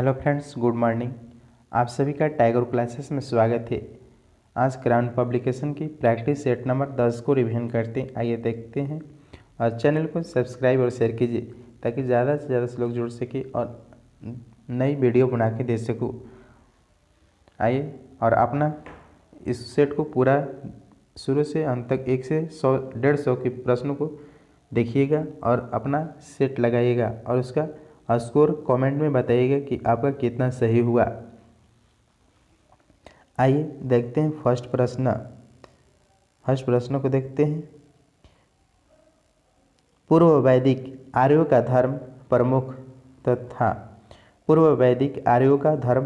Hello friends, good morning. आप सभी का टाइगर क्लासेस में स्वागत है। आज क्राउन पब्लिकेशन की प्रैक्टिस सेट नंबर 10 को रिवीजन करते हैं। आइए देखते हैं और चैनल को सब्सक्राइब और शेयर कीजिए ताकि ज़्यादा से ज़्यादा लोग जुड़ सके और नई वीडियो बना के दे सकूँ। आइए और अपना इस सेट को पूरा शुरू से अंत तक 1 से 100-150 के प्रश्नों को देखिएगा और अपना सेट लगाइएगा और उसका स्कोर कमेंट में बताइएगा कि आपका कितना सही हुआ। आइए देखते हैं फर्स्ट प्रश्न को देखते हैं। पूर्व वैदिक आर्यों का धर्म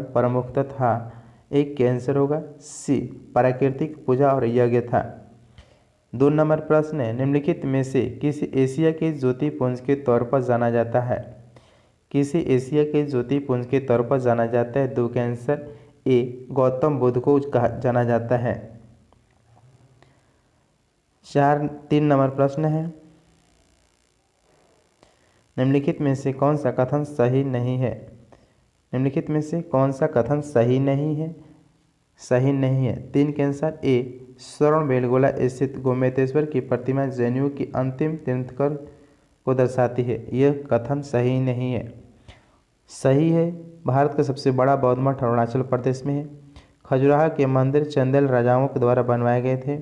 प्रमुख तथा एक के आंसर होगा सी प्राकृतिक पूजा और यज्ञ था। 2 नंबर प्रश्न है, निम्नलिखित में से किसी एशिया के ज्योतिपुंज के तौर पर जाना जाता है। किसी एशिया के ज्योतिपुंज के तौर पर जाना जाता है। 2 का आंसर ए गौतम बुद्ध को कहा जाना जाता है। 3 नंबर प्रश्न है, निम्नलिखित में से कौन सा कथन सही नहीं है। निम्नलिखित में से कौन सा कथन सही नहीं है। 3 के आंसर ए श्रवणबेलगोला स्थित गोमतेश्वर की प्रतिमा जैनियों की अंतिम तीर्थंकर को दर्शाती है। यह कथन सही नहीं है। सही है, भारत का सबसे बड़ा बौद्ध मठ अरुणाचल प्रदेश में है। खजुराहो के मंदिर चंदेल राजाओं के द्वारा बनवाए गए थे।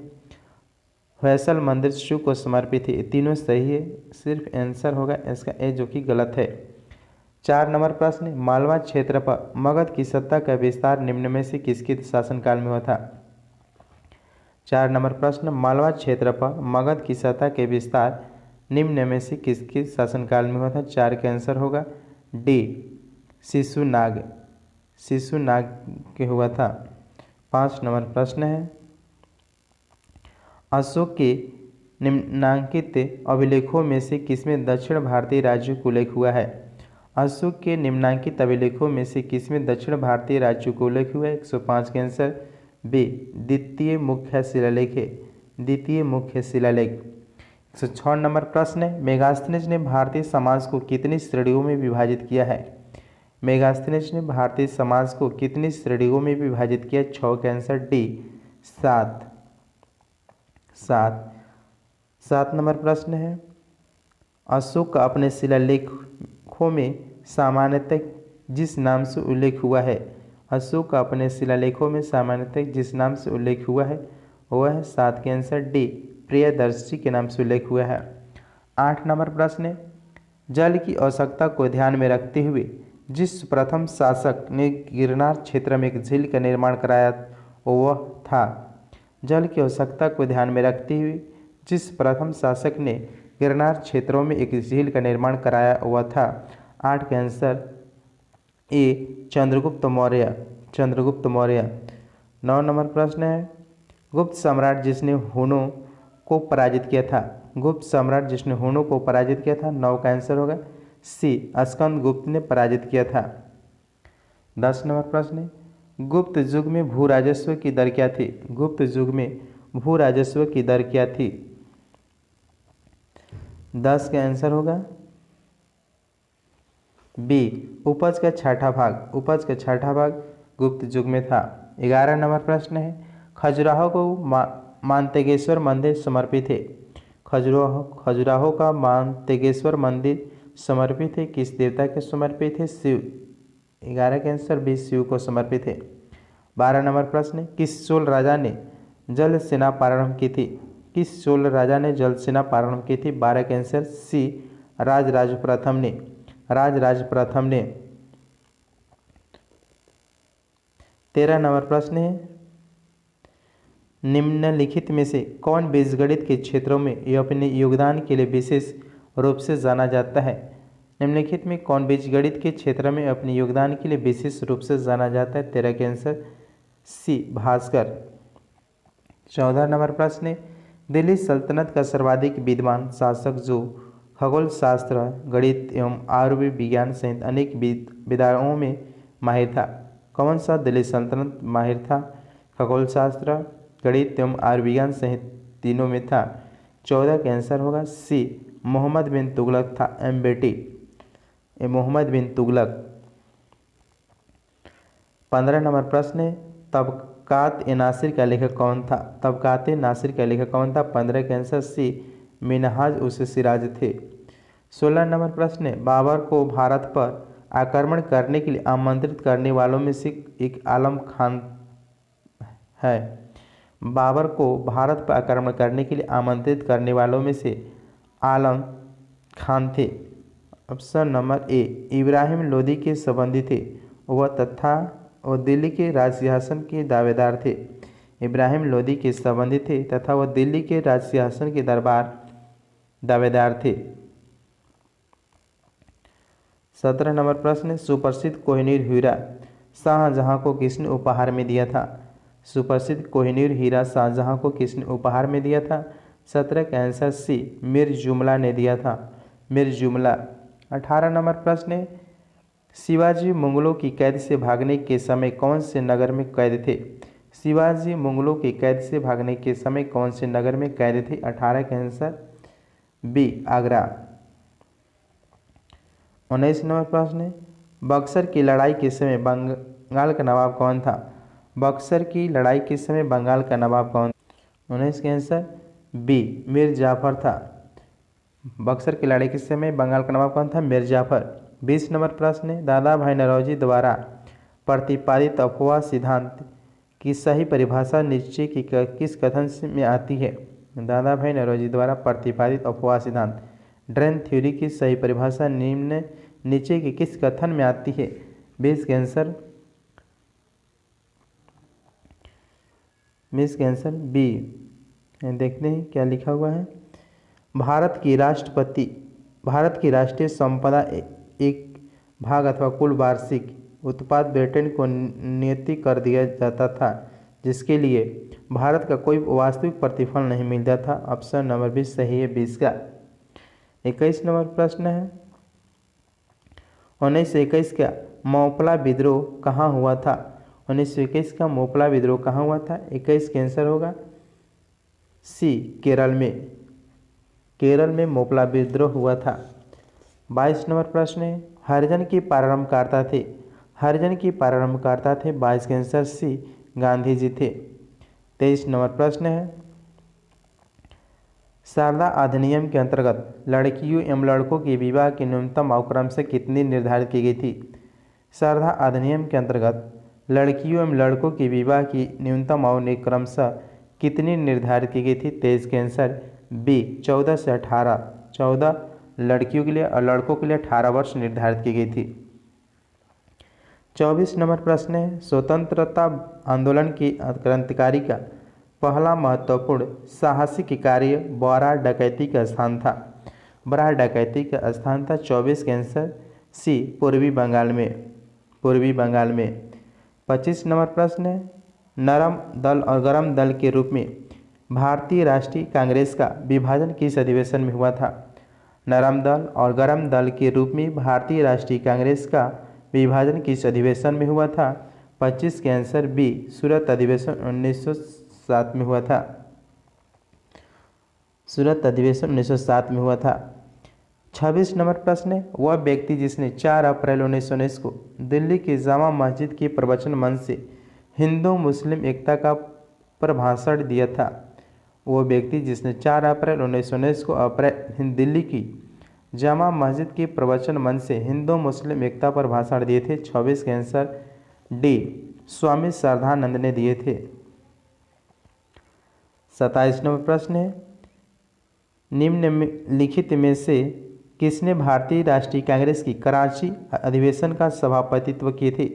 फैसल मंदिर शिव को समर्पित है। तीनों सही है, सिर्फ आंसर होगा इसका ए जो कि गलत है। 4 नंबर प्रश्न, मालवा क्षेत्र पर मगध की सत्ता का विस्तार निम्न में से किसके शासनकाल में हुआ था। 4 नंबर प्रश्न, मालवा क्षेत्र पर मगध की सत्ता के विस्तार निम्न में से किसके शासनकाल में हुआ था। 4 का आंसर होगा डी शिशुनाग के हुआ था। 5 नंबर प्रश्न है, अशोक के निम्नांकित अभिलेखों में से किसमें दक्षिण भारतीय राज्यों का उल्लेख हुआ है। अशोक के निम्नांकित अभिलेखों में से किसमें दक्षिण भारतीय राज्यों का उल्लेख हुआ है। 105 के आंसर बी द्वितीय मुख्य शिलालेख। 106 नंबर प्रश्न है, मेगास्थनीज ने भारतीय समाज को कितनी श्रेणियों में विभाजित किया है। मेगास्थनीज ने भारतीय समाज को कितनी श्रेणियों में विभाजित किया। 6 का आंसर डी 7 नंबर प्रश्न है, अशोक का अपने शिलालेखों में सामान्यतः जिस नाम से उल्लेख हुआ है। अशोक का अपने शिलालेखों में सामान्यतः जिस नाम से उल्लेख हुआ है वह है 7 के आंसर डी प्रियदर्शी के नाम से उल्लेख हुआ है। 8 नंबर प्रश्न है, जल की आवश्यकता को ध्यान में रखते हुए जिस प्रथम शासक ने गिरनार क्षेत्र में एक झील का निर्माण कराया वह था। जल की आवश्यकता को ध्यान में रखते हुए जिस प्रथम शासक ने गिरनार क्षेत्रों में एक झील का निर्माण कराया वह था। 8 का answer A Chandragupta Maurya. 9 number प्रश्न है, गुप्त सम्राट जिसने हुनों को पराजित किया था। 9 का आंसर होगा सी स्कंद गुप्त ने पराजित किया था। 10 नंबर प्रश्न है, गुप्त युग में भू राजस्व की दर क्या थी। 10 का आंसर होगा बी उपज का छठा भाग गुप्त युग में था। 11 नंबर प्रश्न है, खजुराहो को मानतेगेश्वर मंदिर समर्पित है। खजुराहो का मानतेगेश्वर मंदिर समर्पित है किस देवता के समर्पित है। शिव। 11 के आंसर बी शिव को समर्पित है। 12 नंबर प्रश्न, किस चोल राजा ने जल सेना प्रारंभ की थी। 12 के आंसर सी राजराज प्रथम ने। 13 नंबर प्रश्न है, निम्नलिखित में से कौन बीजगणित के क्षेत्रों में अपने योगदान के लिए विशेष रूप से जाना जाता है। निम्नलिखित में कौन बीजगणित के क्षेत्र में अपने योगदान के लिए विशेष रूप से जाना जाता है। 13 के आंसर सी भास्कर। 14 नंबर प्रश्न है, दिल्ली सल्तनत का सर्वाधिक विद्वान शासक जो खगोल शास्त्र, गणित एवं आयुर्वेद विज्ञान सहित अनेक विधाओं में माहिर था। कौन सा दिल्ली सल्तनत माहिर था। खगोल शास्त्र, गणित एवं आयुर्विज्ञान सहित तीनों में था। 14 का आंसर होगा सी मोहम्मद बिन तुगलक था। मोहम्मद बिन तुगलक। 15 नंबर प्रश्न है, तबकात ए नासिर का लेखक कौन था? तबकात ए नासिर का लेखक कौन था? 15 के आंसर सी मिनहाज उस सिराज थे। 16 नंबर प्रश्न है, बाबर को भारत पर आक्रमण करने के लिए आमंत्रित करने वालों में से एक आलम खान है। बाबर को भारत पर आक्रमण करने के लिए आमंत्रित करने वालों में से आलम खान थे। Option number A Ibrahim Lodi के संबंधी थे वह दिल्ली के राज सिंहासन के दावेदार थे। इब्राहिम लोदी के संबंधी थे तथा वह दिल्ली के राज सिंहासन के दावेदार थे। 17 नंबर प्रश्न, सुप्रसिद्ध कोहिनूर हीरा शाहजहां को किसने उपहार में दिया था? सुप्रसिद्ध कोहिनूर हीरा शाहजहां को किसने उपहार में दिया था? 17 का आंसर सी मीर जुमला ने दिया था। मीर जुमला। 18 नंबर प्रश्न है, शिवाजी मुगलों की कैद से भागने के समय कौन से नगर में कैद थे? शिवाजी मुगलों की कैद से भागने के समय कौन से नगर में कैद थे? 18 का आंसर बी आगरा। 19 नंबर प्रश्न है, बक्सर की लड़ाई के समय बंगाल का नवाब कौन था? बक्सर की लड़ाई के समय बंगाल का नवाब कौन? 19 का आंसर बी मीर जाफर था। बक्सर की लड़ाई के समय बंगाल का नवाब कौन था? मीर जाफर। 20 नंबर प्रश्न है, दादा भाई नौरोजी द्वारा प्रतिपादित अफवाह सिद्धांत की सही परिभाषा नीचे की किस कथन में आती है? दादा भाई नौरोजी द्वारा प्रतिपादित अफवाह सिद्धांत ड्रेन थ्योरी की सही परिभाषा नीचे की किस कथन में आती है? 20 के आंसर बी। देखते हैं क्या लिखा हुआ है। भारत की राष्ट्रीय संपदा एक भाग अथवा कुल वार्षिक उत्पाद ब्रिटेन को नियत कर दिया जाता था, जिसके लिए भारत का कोई वास्तविक प्रतिफल नहीं मिलता था। ऑप्शन नंबर 20 सही है 20 का। 21 नंबर प्रश्न है, 1921 का मोपला विद्रोह कहाँ हुआ था? 1921 का मोपला विद्रोह कहाँ हुआ था? 21 का आंसर होगा सी केरल में मोपला विद्रोह हुआ था। 22 नंबर प्रश्न है, हरिजन की प्रारंभकर्ता थे 22 के आंसर सी गांधी जी थे। 23 नंबर प्रश्न है, शारदा अधिनियम के अंतर्गत लड़कियों एवं लड़कों के विवाह की न्यूनतम आयु क्रमशः कितनी निर्धारित की गई थी? शारदा अधिनियम के अंतर्गत लड़कियों एवं लड़कों के विवाह की न्यूनतम आयु क्रमशः कितनी निर्धारित की गई थी? 23 के आंसर बी 14 से 18। 14 लड़कियों के लिए और लड़कों के लिए 18 वर्ष निर्धारित की गई थी। 24 नंबर प्रश्न है, स्वतंत्रता आंदोलन की क्रांतिकारी का पहला महत्वपूर्ण साहसिक कार्य बारह डकैती का स्थान था। 24 के आंसर सी पूर्वी बंगाल में। 25 नंबर प्रश्न है, नरम दल और गरम दल के रूप में भारतीय राष्ट्रीय कांग्रेस का विभाजन किस अधिवेशन में हुआ था? नरम दल और गरम दल के रूप में भारतीय राष्ट्रीय कांग्रेस का विभाजन किस अधिवेशन में हुआ था? 25 के आंसर बी सूरत अधिवेशन 1907 में हुआ था। सूरत अधिवेशन 1907 में हुआ था। 26 नंबर प्रश्न है, वह व्यक्ति जिसने 4 अप्रैल 1919 को दिल्ली की जामा मस्जिद के प्रवचन मंच से हिंदू मुस्लिम एकता का प्रभाषण दिया था। वो व्यक्ति जिसने 4 अप्रैल 1919 को दिल्ली की जामा मस्जिद के प्रवचन मंच से हिंदू मुस्लिम एकता पर भाषण दिए थे। 26 के आंसर डी स्वामी श्रद्धानंद ने दिए थे। 27 नंबर प्रश्न है, निम्नलिखित में से किसने भारतीय राष्ट्रीय कांग्रेस की कराची अधिवेशन का सभापतित्व किए थे?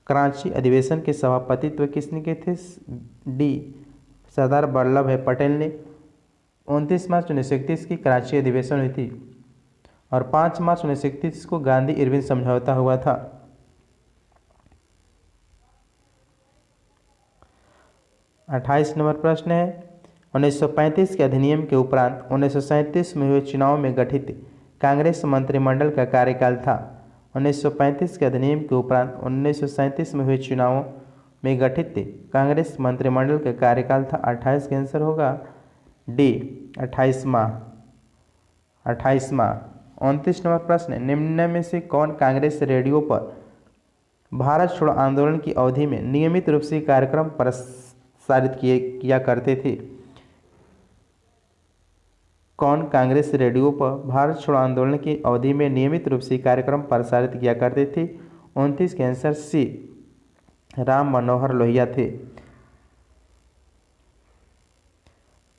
कराची अधिवेशन के सभापतित्व किसने किए थे? डी सरदार वल्लभ भाई पटेल ने। 29 मार्च 1931 की कराची अधिवेशन हुई थी और 5 मार्च 1931 को गांधी इरविन समझौता हुआ था। 28 नंबर प्रश्न है, 1935 के अधिनियम के उपरांत 1937 में हुए चुनाव में गठित कांग्रेस मंत्रिमंडल का कार्यकाल था। 1935 के अधिनियम के उपरांत 1937 में हुए चुनावों में गठित कांग्रेस मंत्रिमंडल का कार्यकाल था। 28 का आंसर होगा डी 28वां। 29 नंबर प्रश्न, निम्न में से कौन कांग्रेस रेडियो पर भारत छोड़ो आंदोलन की अवधि में नियमित रूप से कार्यक्रम प्रसारित किया करते थे। कौन कांग्रेस रेडियो पर भारत छोड़ो आंदोलन की अवधि में नियमित रूप से कार्यक्रम प्रसारित किया करते थे? 29 के आंसर सी राम मनोहर लोहिया थे।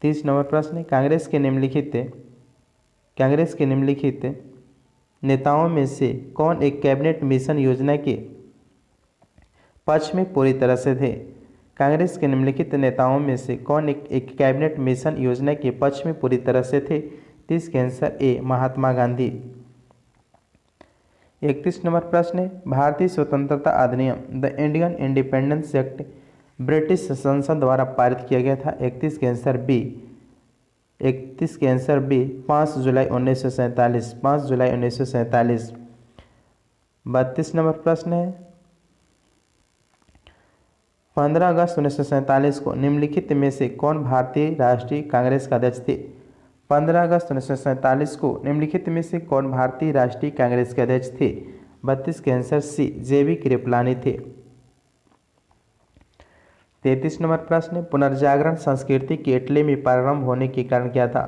30 नंबर प्रश्न, कांग्रेस के निम्नलिखित नेताओं में से कौन एक कैबिनेट मिशन योजना के पक्ष में पूरी तरह से थे? कांग्रेस के निम्नलिखित नेताओं में से कौन एक कैबिनेट मिशन योजना के पक्ष में पूरी तरह से थे? 30 के answer A Mahatma Gandhi. 31 number प्रश्न, भारतीय स्वतंत्रता अधिनियम the Indian independence act British संसद द्वारा पारित किया गया था? 31 के आंसर बी 5 जुलाई 1947। 5 जुलाई 1947। 32 नंबर प्रश्न है, 15 अगस्त 1947 को निम्नलिखित में से कौन भारतीय राष्ट्रीय कांग्रेस का अध्यक्ष थे? 15 अगस्त 1947 को निम्नलिखित में से कौन भारतीय राष्ट्रीय कांग्रेस के अध्यक्ष थे? 32 के आंसर सी जेबी कृपलानी थे। 33 नंबर प्रश्न, पुनर्जागरण संस्कृति की इटली में प्रारंभ होने के कारण क्या था?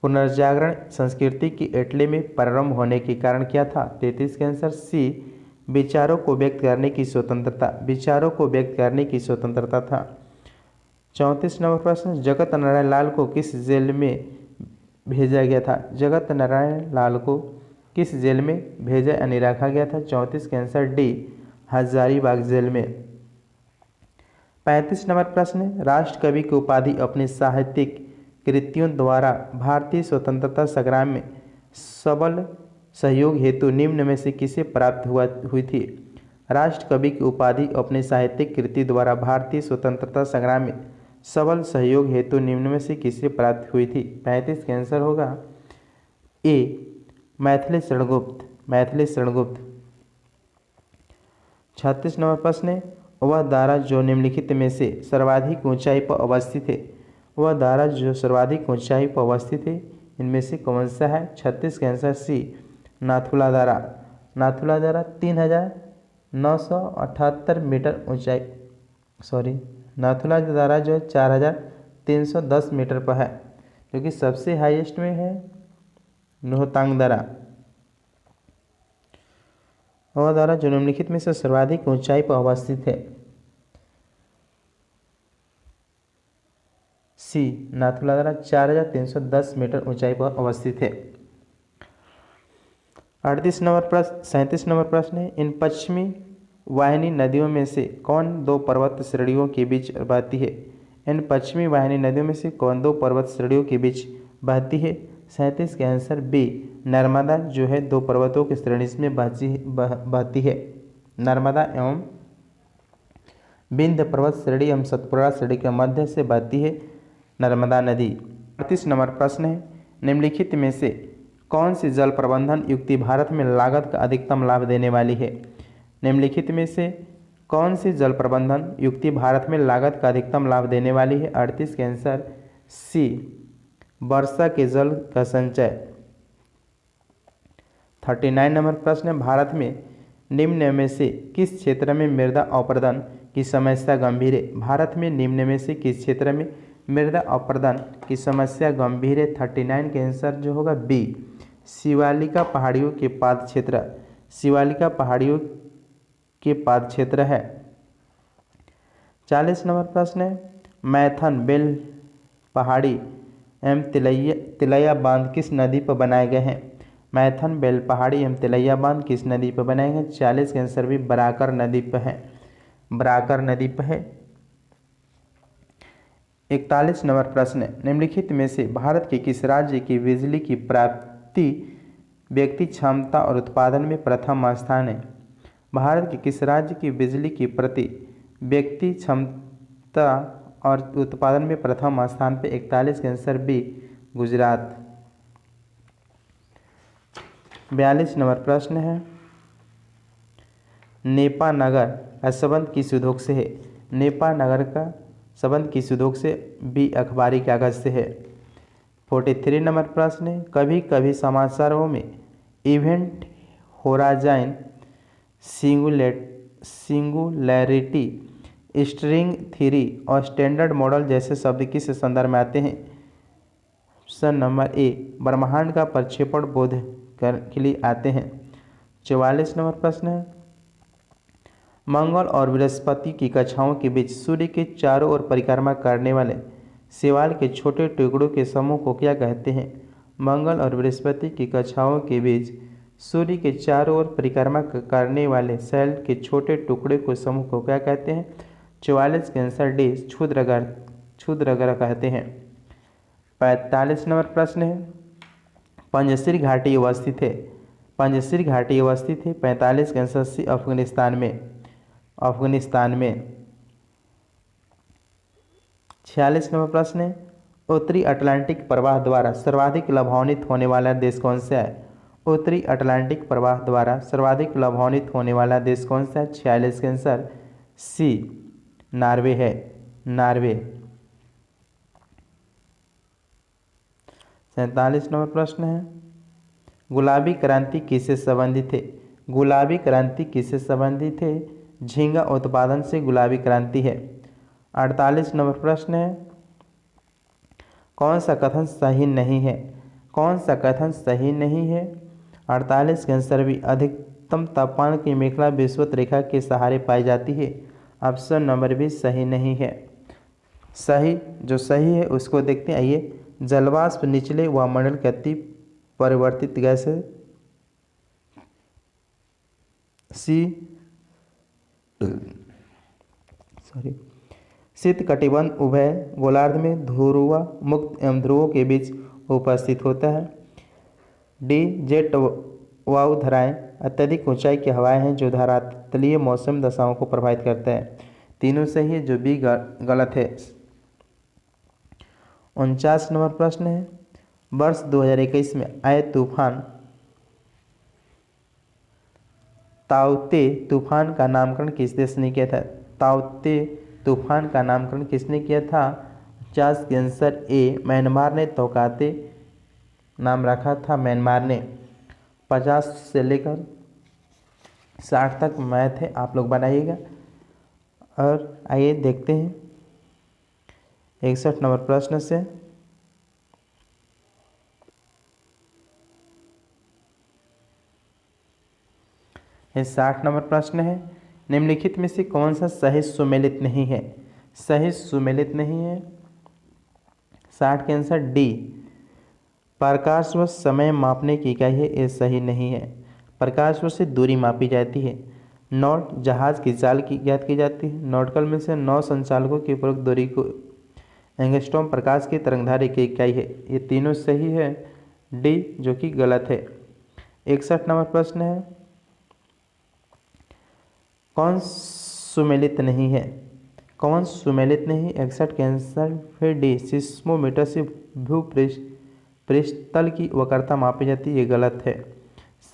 पुनर्जागरण संस्कृति की इटली में प्रारंभ होने के कारण क्या था? 33 के आंसर सी विचारों को व्यक्त करने की स्वतंत्रता। विचारों को व्यक्त करने की स्वतंत्रता था। 34 नंबर प्रश्न, जगत नारायण लाल को किस जेल में भेजा गया था? जगत नारायण लाल को किस जेल में भेजा यानी रखा गया था? 34 के आंसर डी हजारीबाग जेल में। 35 नंबर प्रश्न, राष्ट्र कवि की उपाधि अपनी साहित्यिक कृतियों द्वारा भारतीय स्वतंत्रता संग्राम में सबल सहयोग हेतु निम्न में से किसे प्राप्त हुई थी? राष्ट्र कवि की उपाधि अपनी साहित्यिक कृति द्वारा भारतीय स्वतंत्रता संग्राम में सबल सहयोग हेतु निम्न में से किसे प्राप्त हुई थी? 35 का आंसर होगा ए मैथिली शरणगुप्त। 36 नंबर प्रश्न है, वह दारा जो निम्नलिखित में से सर्वाधिक ऊंचाई पर अवस्थित है? वह दारा जो सर्वाधिक ऊंचाई पर अवस्थित है इनमें से कौन सा है? 36 का आंसर सी नाथुला दारा। नाथुला दारा 3978 मीटर ऊंचाई नाथुला दारा जो है 4310 मीटर पर है, जो कि सबसे हाईएस्ट में है रोहतांग दारा। वह दारा जो निम्नलिखित में से सर्वाधिक ऊंचाई पर अवस्थित है सी नाथुला दारा 4310 मीटर ऊंचाई पर अवस्थित है। 37 नंबर प्रश्न है, इन पश्चिमी वाहिनी नदियों में से कौन दो पर्वत श्रेणियों के बीच बहती है? इन पश्चिमी वाहिनी नदियों में से कौन दो पर्वत श्रेणियों के बीच बहती है? 37 के आंसर बी नर्मदा जो है दो पर्वतों की श्रेणी में बहती है। नर्मदा एवं विंध्य पर्वत श्रेणी एवं सतपुड़ा श्रेणी के मध्य से बहती है नर्मदा नदी। 38 नंबर प्रश्न है, निम्नलिखित में से कौन सी जल प्रबंधन युक्ति भारत में लागत का अधिकतम लाभ देने वाली है? निम्नलिखित में से कौन सी जल प्रबंधन युक्ति भारत में लागत का अधिकतम लाभ देने वाली है? 38 के आंसर सी वर्षा के जल का संचय। 39 नंबर प्रश्न है, भारत में निम्न में से किस क्षेत्र में मृदा अपर्दन की समस्या गंभीर है? भारत में निम्न में से किस क्षेत्र में मृदा अपर्दन की समस्या गंभीर है? 39 के आंसर जो होगा बी शिवालिका पहाड़ियों के पाद क्षेत्र। शिवालिका पहाड़ियों के पाद क्षेत्र है। 40 नंबर प्रश्न है, मैथन बेल पहाड़ी एवं तिलैया बांध किस नदी पर बनाए गए हैं? मैथन बेल पहाड़ी एवं तिलैया बांध किस नदी पर बनाए गए? 40 के आंसर भी बराकर नदी पर है। बराकर नदी पर है। 41 नंबर प्रश्न है, निम्नलिखित में से भारत के किस राज्य की बिजली की प्राप्ति व्यक्ति क्षमता और उत्पादन में प्रथम स्थान है? भारत के किस राज्य की बिजली की प्रति व्यक्ति क्षमता और उत्पादन में प्रथम स्थान पे? 41 के आंसर बी गुजरात। 42 नंबर प्रश्न है, नेपा नगर का संबंध किस उद्योग से है? नेपा नगर का संबंध किस उद्योग से? बी अखबारी कागज से है। 43 नंबर प्रश्न है, कभी कभी समाचारों में event horizon singularity, string theory और स्टैंडर्ड मॉडल जैसे शब्द किस संदर्भ में आते हैं? ऑप्शन नंबर ए, ब्रह्मांड का प्रक्षेपण बोध के लिए आते हैं। 44 नंबर प्रश्न है, मंगल और बृहस्पति की कक्षाओं के बीच सूर्य के चारों ओर परिक्रमा करने वाले शैवाल के छोटे टुकड़ों के समूह को क्या कहते हैं? मंगल और बृहस्पति की कक्षाओं के बीच सूर्य के चारों ओर परिक्रमा करने वाले शैल के छोटे टुकड़े को समूह को क्या कहते हैं? 44 के आंसर डी, क्षुद्रग्रह कहते हैं। 45 नंबर प्रश्न है, पंजशीर घाटी अवस्थित है। पंजशीर घाटी अवस्थित है 45 के आंसर सी, अफगानिस्तान में। 46 नंबर प्रश्न है, उत्तरी अटलांटिक प्रवाह द्वारा सर्वाधिक लाभान्वित होने वाला देश कौन सा है? उत्तरी अटलांटिक प्रवाह द्वारा सर्वाधिक लाभान्वित होने वाला देश कौन सा है? 46 के आंसर सी, नॉर्वे है, नॉर्वे। 47 नंबर प्रश्न है, गुलाबी क्रांति किससे संबंधित है? गुलाबी क्रांति किससे संबंधित है? झींगा उत्पादन से गुलाबी क्रांति है। 48 नंबर प्रश्न है, कौन सा कथन सही नहीं है? कौन सा कथन सही नहीं है? 48 के आंसर भी, अधिकतम तापमान की मेखला विषुवत रेखा के सहारे पाई जाती है। ऑप्शन नंबर भी सही नहीं है। सही जो सही है उसको देखते हैं, आइए। जलवाष्प निचले वायुमंडल के अति परिवर्तित गैस है, शीत कटिबंध उभय गोलार्ध में ध्रुव मुक्त एवं ध्रुवों के बीच उपस्थित होता है। डी, जेट वायुधाराएं अत्यधिक ऊंचाई की हवाएं हैं जो धरातलीय मौसम दशाओं को प्रभावित करता है। तीनों सही है, जो बी गलत है। 49 नंबर प्रश्न है, वर्ष 2021 में आए तूफान ताउते तूफान का नामकरण किस देश ने किया था? ताउते तूफान का नामकरण किसने किया था? 50 के आंसर ए, म्यांमार ने तौकाते नाम रखा था, म्यांमार ने। 50 से लेकर 60 तक मैथ है, आप लोग बनाइएगा। और आइए देखते हैं 61 नंबर प्रश्न से। ये 60 नंबर प्रश्न है, निम्नलिखित में से कौन सा सही सुमेलित नहीं है? सही सुमेलित नहीं है। 60 के आंसर डी, प्रकाश वर्ष समय मापने की इकाई है, ये सही नहीं है। प्रकाश वर्ष से दूरी मापी जाती है। नॉट जहाज की चाल की ज्ञात की जाती है। नॉटिकल मील से 9 संचालकों की उपरोक्त दूरी को एंगस्ट्रॉम प्रकाश की तरंगधारी की इकाई है। ये तीनों सही है, डी जो कि गलत है। 61 नंबर प्रश्न है, कौन सुमेलित नहीं है? कौन सुमेलित नहीं? 61 के आंसर फिर डी, सिस्मोमीटर से पृष्ठतल की वक्रता मापी जाती है, ये गलत है।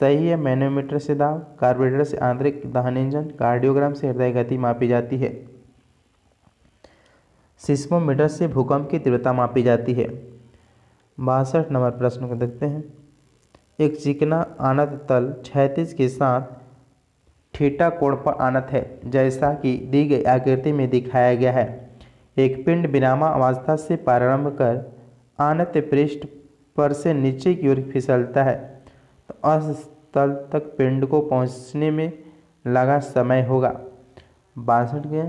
सही है, मैनोमीटर से दाब, कार्बोरेटर से आंतरिक दहन इंजन, कार्डियोग्राम से हृदय गति मापी जाती है। सिस्मोमीटर से भूकंप की तीव्रता मापी जाती है। 62 नंबर प्रश्न को देखते हैं, एक चिकना आनत तल क्षैतिज के साथ थीटा कोण पर आनत है, जैसा कि दी गई आकृति में दिखाया गया है। एक पिंड विरामा अवस्था से प्रारंभ कर आनत पृष्ठ पर से नीचे की ओर फिसलता है, तो उस तल तक पिंड को पहुंचने में लगा समय होगा। 62 के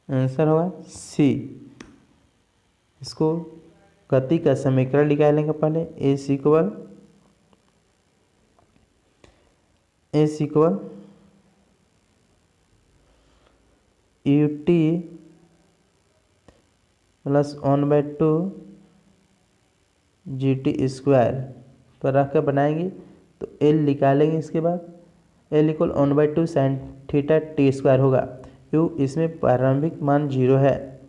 आंसर होगा सी। इसको गति का समीकरण निकालेंगे पहले, a equal u t plus 1/2 g t square पर रख कर बनाएंगे तो एल निकालेंगे। इसके बाद l equal 1/2 sine theta t square होगा। यू इसमें प्रारंभिक मान 0 है।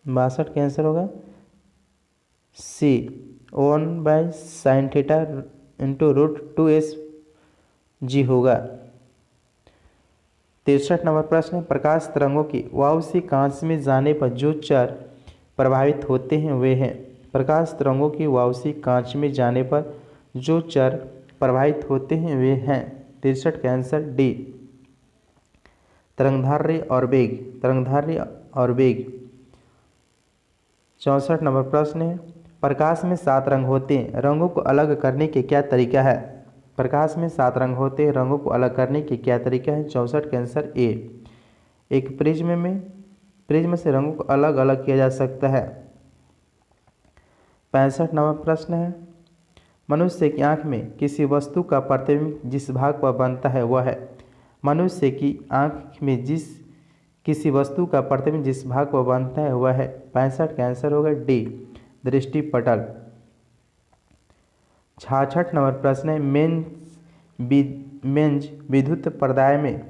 बासठ का आंसर होगा सी, 1/sin थीटा इंटू √2s(g) होगा। 63 नंबर प्रश्न है, प्रकाश तरंगों की वायु से कांच में जाने पर जो चर प्रभावित होते हैं वे हैं। प्रकाश तरंगों की वापसी कांच में जाने पर जो चर प्रभावित होते हैं वे हैं 63 का आंसर डी तरंगधार्य और वेग। तरंगधार्य और वेग। 64 नंबर प्रश्न है प्रकाश में 7 रंग होते हैं, रंगों को अलग करने के क्या तरीका है। प्रकाश में 7 रंग होते हैं, रंगों को अलग करने के क्या तरीका है। 64 का आंसर ए। एक प्रिज्म से रंगों को अलग अलग किया जा सकता है। 65 नंबर प्रश्न है मनुष्य की आंख में किसी वस्तु का प्रतिबिंब जिस भाग पर बनता है वह है। मनुष्य की आंख में किसी वस्तु का प्रतिबिंब जिस भाग पर बनता है वह है। 65 का आंसर होगा डी दृष्टिपटल। 66 नंबर प्रश्न है मेंज विद्युत पर्दाय में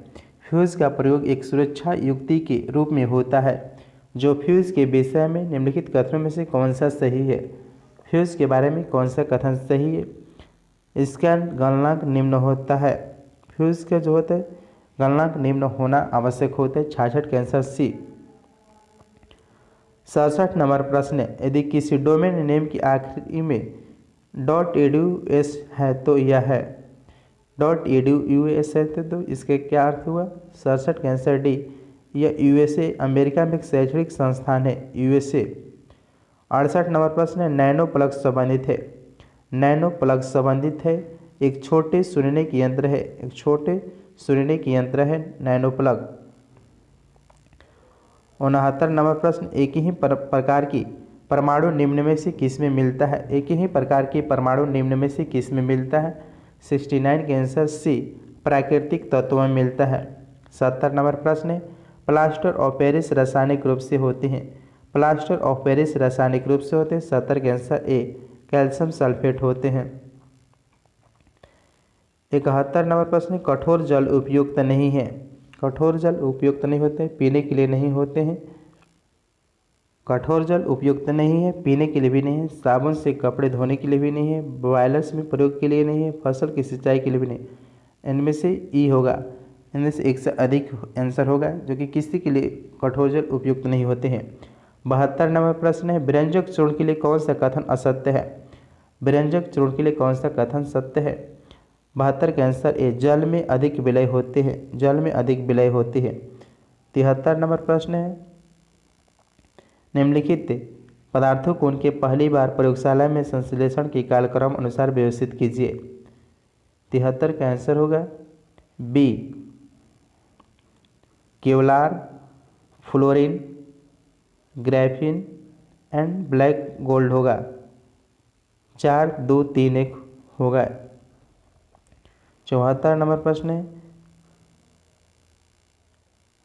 फ्यूज का प्रयोग एक सुरक्षा युक्ति के रूप में होता है जो फ्यूज के विषय में निम्नलिखित कथनों में से कौन सा सही है। फ्यूज के बारे में कौन सा कथन सही है। इसका गलनांक निम्न होता है। फ्यूज का जो होता है गलनांक निम्न होना आवश्यक होता है। 66 का आंसर सी। 67 नंबर प्रश्न है यदि किसी डोमेन नेम की आखिरी में .edu है तो यह है। .edu है तो इसके क्या अर्थ हुआ। 67 का आंसर डी यह यूएसए अमेरिका में एक शैक्षणिक संस्थान है यूएसए। 68 नंबर प्रश्न है नैनो प्लग संबंधित है। नैनो प्लग संबंधित है एक छोटे सुनने की यंत्र है। एक छोटे सुनने की यंत्र है नैनो प्लग। 69 नंबर प्रश्न एक ही प्रकार की परमाणु निम्न में से किस में मिलता है। एक ही प्रकार की परमाणु निम्न में से किस में मिलता है। 69 के आंसर सी प्राकृतिक तत्वों में मिलता है। 70 नंबर प्रश्न है प्लास्टर ऑफ पेरिस रासायनिक रूप से होते हैं। प्लास्टर ऑफ पेरिस रासायनिक रूप से होते हैं। 70 के आंसर ए कैल्शियम सल्फेट होते हैं। 71 नंबर प्रश्न कठोर जल उपयुक्त नहीं है। कठोर जल उपयुक्त नहीं होते पीने के लिए नहीं होते हैं। कठोर जल उपयुक्त नहीं है पीने के लिए भी नहीं है। साबुन से कपड़े धोने के लिए भी नहीं है। बॉयलर्स में प्रयोग के लिए नहीं है। फसल की सिंचाई के लिए भी नहीं। इनमें से ई होगा। इनमें से एक से अधिक आंसर होगा जो कि किसी के लिए कठोर जल उपयुक्त नहीं होते हैं। 72 नंबर प्रश्न है व्यंजक चूर्ण के लिए कौन सा कथन असत्य है। व्यंजक चूर्ण के लिए कौन सा कथन सत्य है। 72 का आंसर ए जल में अधिक विलय होते हैं। जल में अधिक विलय होती है। 73 नंबर प्रश्न है निम्नलिखित पदार्थों को उनके पहली बार प्रयोगशाला में संश्लेषण के कालक्रम अनुसार व्यवस्थित कीजिए। 73 का आंसर होगा B Kevlar fluorine graphene and black gold होगा। 4 2 3 1 होगा। 74 नंबर प्रश्न है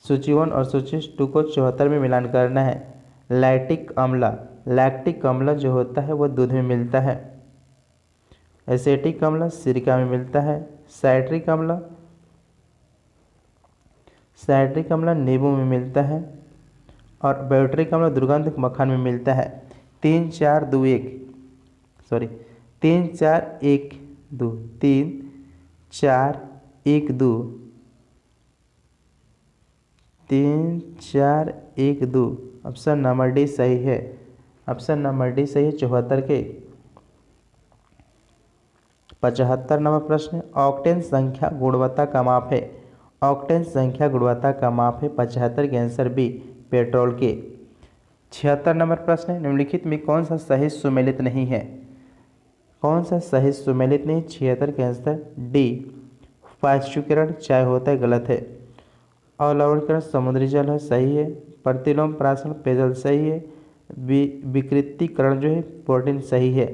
सूची 1 और सूची 2 को 74 में मिलान करना है। लैक्टिक अम्ल जो होता है वह दूध में मिलता है। एसेटिक अम्ल सिरका में मिलता है। साइट्रिक अम्ल नींबू में मिलता है। और बैटरिक अम्ल दुर्गंध मक्खन में मिलता है। 3 4 2 1 3 4 1 2 3 4 1 2 3 4 1 2 ऑप्शन नंबर डी सही है। ऑप्शन नंबर डी सही है 74 के। 75 नंबर प्रश्न ऑक्टेन संख्या गुणवत्ता का माप है। ऑक्टेन संख्या गुणवत्ता का माप है। 75 के आंसर बी पेट्रोल के। 76 नंबर प्रश्न निम्नलिखित में कौन सा सही सुमेलित नहीं है। कौन सा सही सुमेलित नहीं। 76 के आंसर डी पाश्चुकरण चाय होता है गलत है। अवलवणीकरण समुद्री जल है सही है। प्रतिलोम प्राशन पेयजल सही है। विकृतीकरण जो है प्रोटीन सही है।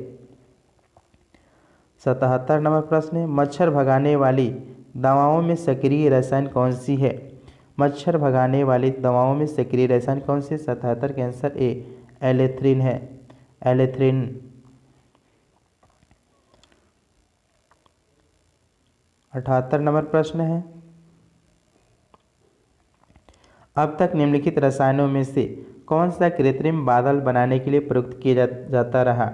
77 नंबर प्रश्न है मच्छर भगाने वाली दवाओं में सक्रिय रसायन कौन सी है। मच्छर भगाने वाली दवाओं में सक्रिय रसायन कौन सी है। 77 के आंसर ए एलेथ्रिन है। एलेथ्रिन। 78 नंबर प्रश्न है अब तक निम्नलिखित रसायनों में से कौन सा कृत्रिम बादल बनाने के लिए प्रयुक्त किया जाता रहा।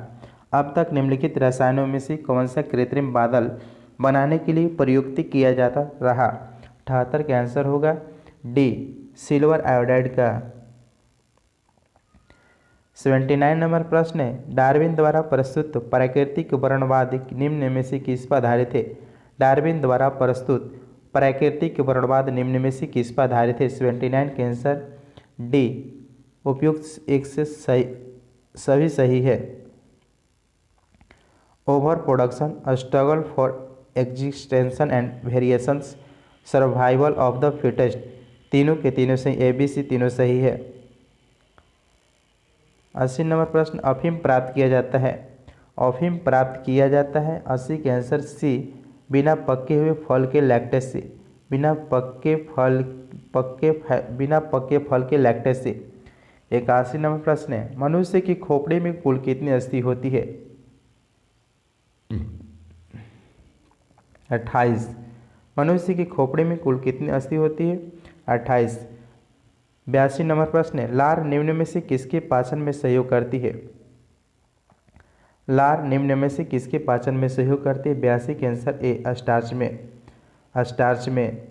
अब तक निम्नलिखित रसायनों में से कौन सा कृत्रिम बादल बनाने के लिए प्रयुक्त किया जाता रहा। 78 का आंसर होगा डी सिल्वर आयोडाइड का। 79 नंबर प्रश्न है, डार्विन द्वारा प्रस्तुत प्राकृतिक वर्णवाद निम्न में से किस पर आधारित है? डार्विन द्वारा प्रस्तुत प्राकृतिक वर्णवाद निम्न में से किस पर आधारित है? 79 के आंसर डी उपयुक्त एक से सभी सही है। Over production, struggle for existence and variations, survival of the fittest, तीनों के तीनों सही, ए बी सी तीनों सही है। 80 नंबर प्रश्न, अफीम प्राप्त किया जाता है? अफीम प्राप्त किया जाता है 80 के आंसर सी बिना पके हुए फल के लैक्टेस से, बिना पके फल के लैक्टेस से। 81 नंबर प्रश्न है, मनुष्य की खोपड़ी में कुल कितनी अस्थि होती है? 28। मनुष्य की खोपड़ी में कुल कितनी अस्थि होती है? 28। 82 नंबर प्रश्न है, लार निम्न में से किसके पाचन में सहयोग करती है? लार निम्न में से किसके पाचन में सहयोग करती है? 82 के आंसर ए स्टार्च में, स्टार्च में।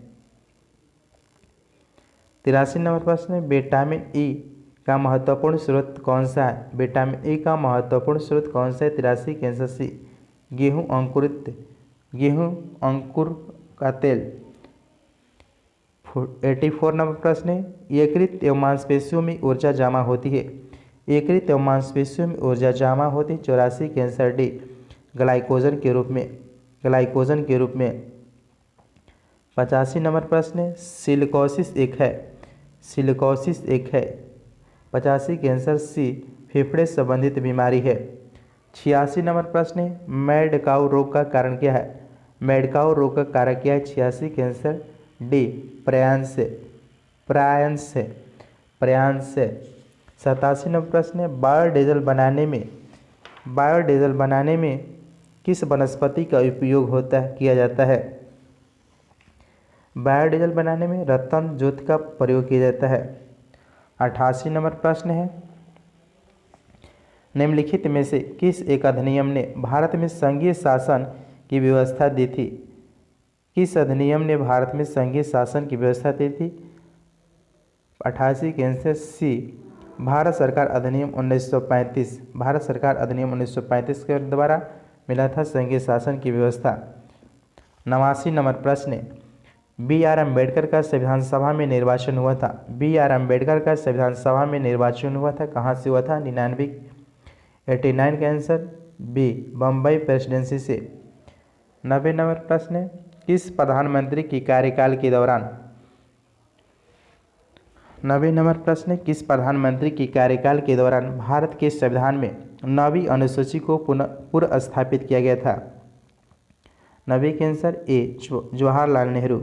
83 नंबर प्रश्न है, विटामिन ई का महत्वपूर्ण स्रोत कौन सा है? विटामिन ई का महत्वपूर्ण स्रोत कौन सा है? 83 के आंसर सी गेहूं अंकुर का तेल। 84 नंबर प्रश्न है, यकृत एवं मांसपेशियों में ऊर्जा जमा होती है? यकृत एवं मांसपेशियों में ऊर्जा जमा होती है 84 के आंसर डी ग्लाइकोजन के रूप में, ग्लाइकोजन के रूप में। 85 नंबर प्रश्न है, सिलिकोसिस एक है? सिलिकोसिस एक है। 85 के आंसर सी फेफड़े संबंधित बीमारी है। 86 नंबर प्रश्न है, मैड काउ रोग का कारण क्या है? मैड काउ रोग का कारण क्या है? 86 के answer D Prayansh Prayansh Prayansh. 87 number प्रश्न है, बायोडीजल बनाने में किस वनस्पति का उपयोग किया जाता है? बायोडीजल बनाने में रतन जोत का प्रयोग किया जाता है। 88 नंबर प्रश्न है, निम्नलिखित में से किस एक अधिनियम ने भारत में संघीय शासन की व्यवस्था दी थी? किस अधिनियम ने भारत में संघीय शासन की व्यवस्था दी थी? 88 के आंसर सी भारत सरकार अधिनियम 1935। भारत सरकार अधिनियम 1935 के द्वारा मिला था संघीय शासन की व्यवस्था। 89 नंबर प्रश्न है, बी आर अम्बेडकर का संविधान सभा में निर्वाचन हुआ था? बी आर अम्बेडकर का संविधान सभा में निर्वाचन हुआ था, कहाँ से हुआ था? 89 का आंसर बी बम्बई प्रेसिडेंसी से। 90 नंबर प्रश्न है, किस प्रधानमंत्री की कार्यकाल के दौरान 90 नंबर प्रश्न है, किस प्रधानमंत्री की कार्यकाल के दौरान भारत के संविधान में 9वीं अनुसूची को पुनः स्थापित किया गया था? 90 के answer A Jawaharlal Nehru.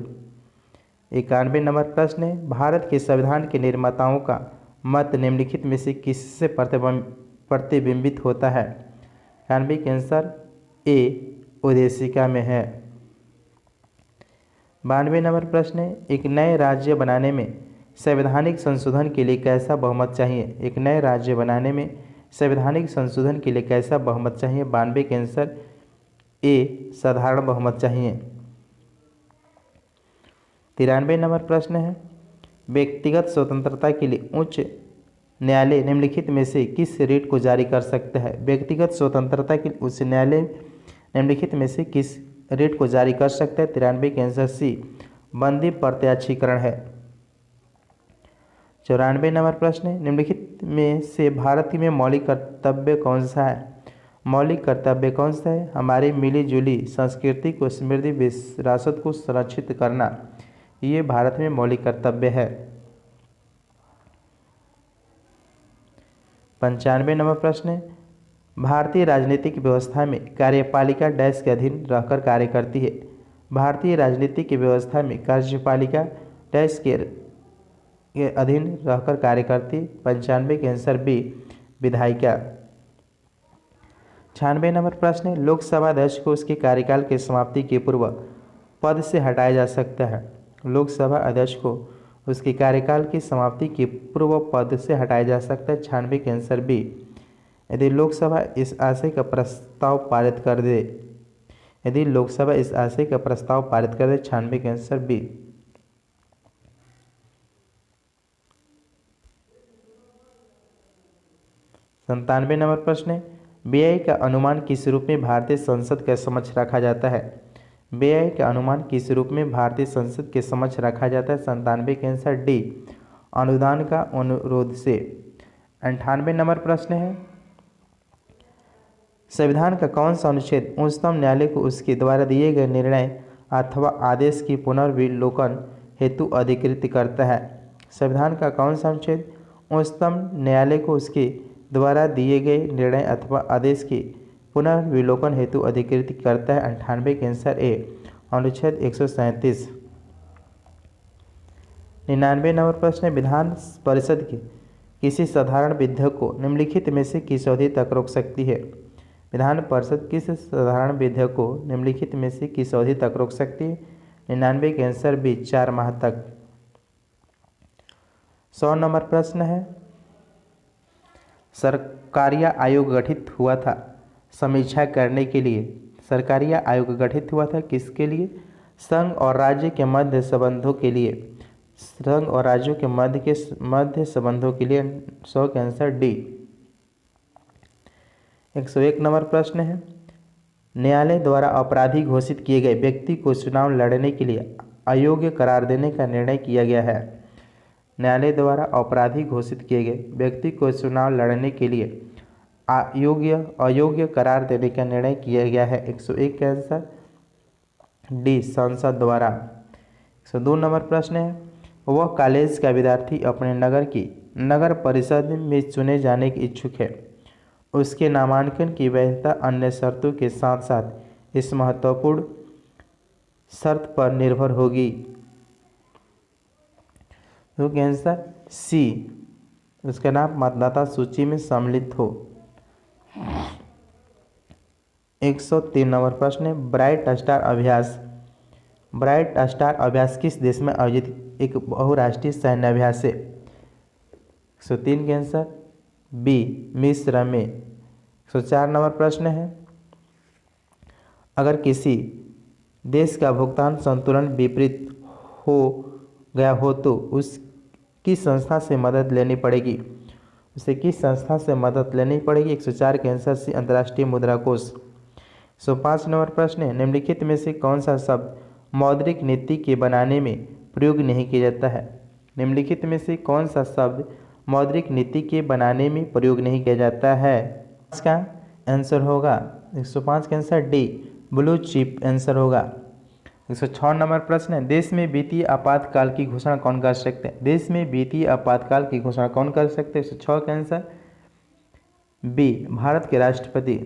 91 number प्रश्न है, भारत के संविधान के निर्माताओं का मत निम्नलिखित में से किससे प्रतिबिंबित होता है? 91 के आंसर ए उद्देशिका में है। 92 नंबर प्रश्न है, एक नए राज्य बनाने में संवैधानिक संशोधन के लिए कैसा बहुमत चाहिए? एक नए राज्य बनाने में संवैधानिक संशोधन के लिए कैसा बहुमत चाहिए? 92 के आंसर ए साधारण बहुमत चाहिए। 93 नंबर प्रश्न है, व्यक्तिगत स्वतंत्रता के लिए उच्च न्यायालय निम्नलिखित में से किस रिट को जारी कर सकता है? व्यक्तिगत स्वतंत्रता के लिए उच्च न्यायालय निम्नलिखित में से किस रिट को जारी कर सकता है? 93 के आंसर सी बंदी प्रत्याक्षीकरण है। 94 नंबर प्रश्न है, निम्नलिखित में से भारत में मौलिक कर्तव्य कौन सा है? मौलिक कर्तव्य कौन सा है? हमारी मिली जुली संस्कृति को समृद्धि विरासत को संरक्षित करना, ये भारत में मौलिक कर्तव्य है। 95 नंबर प्रश्न है, भारतीय राजनीतिक व्यवस्था में कार्यपालिका डैश के अधीन रहकर कार्य करती है? भारतीय राजनीतिक व्यवस्था में कार्यपालिका डैश के अधीन रहकर कार्य करती? 95 के आंसर बी विधायिका। 96 नंबर प्रश्न है, लोकसभा अध्यक्ष को उसके कार्यकाल के समाप्ति के पूर्व पद से हटाया जा सकता है? लोकसभा अध्यक्ष को उसके कार्यकाल की समाप्ति के पूर्व पद से हटाया जा सकता है। 96 के आंसर बी यदि लोकसभा इस आशय का प्रस्ताव पारित कर दे, यदि लोकसभा इस आशय का प्रस्ताव पारित कर दे। 96 के आंसर बी। 97 नंबर प्रश्न है, व्यय का अनुमान किस रूप में भारतीय संसद के समक्ष रखा जाता है? व्यय का अनुमान किस रूप में भारतीय संसद के समक्ष रखा जाता है? 97 के आंसर डी, अनुदान का अनुरोध से। 98 नंबर प्रश्न है, संविधान का कौन सा अनुच्छेद उच्चतम न्यायालय को उसके द्वारा दिए गए निर्णय अथवा आदेश की पुनर्विलोकन हेतु अधिकृत करता है? संविधान का कौन सा अनुच्छेद उच्चतम न्यायालय को उसके द्वारा दिए गए निर्णय अथवा आदेश की पुनर्विलोकन हेतु अधिकृत करता है? 98 के आंसर ए, अनुच्छेद 137। 99 नंबर प्रश्न है, विधान परिषद के किसी साधारण विधेयक को निम्नलिखित में से किस अवधि तक रोक सकती है? विधान परिषद किस साधारण विधेयक को निम्नलिखित में से किस अवधि तक रोक सकती है? 99 के आंसर बी, 4 माह तक। 100 नंबर प्रश्न है, सरकारिया आयोग गठित हुआ था समीक्षा करने के लिए। सरकारिया आयोग गठित हुआ था किसके लिए? संघ और राज्य के मध्य संबंधों के लिए। संघ और राज्यों के मध्य संबंधों के लिए। 100 के आंसर डी। 101 नंबर प्रश्न है, न्यायालय द्वारा अपराधी घोषित किए गए व्यक्ति को चुनाव लड़ने के लिए अयोग्य करार देने का निर्णय किया गया है। न्यायालय द्वारा अपराधी घोषित किए गए व्यक्ति को चुनाव लड़ने के लिए अयोग्य करार देने का निर्णय किया गया है। 101 का आंसर डी, संसद द्वारा। 102 नंबर प्रश्न है, वह कॉलेज का विद्यार्थी अपने नगर की नगर परिषद में चुने जाने के इच्छुक है। उसके नामांकन की वैधता अन्य शर्तों के साथ साथ इस महत्वपूर्ण शर्त पर निर्भर होगी। तो आंसर सी, उसका नाम मतदाता सूची में सम्मिलित हो। 103 नंबर प्रश्न है, ब्राइट स्टार अभ्यास। ब्राइट स्टार अभ्यास किस देश में आयोजित एक बहुराष्ट्रीय सैन्य अभ्यास है? 103 के आंसर बी, मिस्र में। 104 नंबर प्रश्न है, अगर किसी देश का भुगतान संतुलन विपरीत हो गया हो तो उसकी संस्था से मदद लेनी पड़ेगी। उसे किस संस्था से मदद लेनी पड़ेगी? 104 के आंसर सी, अंतर्राष्ट्रीय मुद्रा कोष। 105 नंबर प्रश्न है, निम्नलिखित में से कौन सा शब्द मौद्रिक नीति के बनाने में प्रयोग नहीं किया जाता है? निम्नलिखित में से कौन सा शब्द मौद्रिक नीति के बनाने में प्रयोग नहीं किया जाता है? इसका आंसर होगा 105 का answer D, blue chip answer होगा। 106 नंबर प्रश्न है, देश में वित्तीय आपातकाल की घोषणा कौन कर सकते हैं? देश में वित्तीय आपातकाल की घोषणा कौन कर सकते हैं? 106 का आंसर बी, भारत के राष्ट्रपति।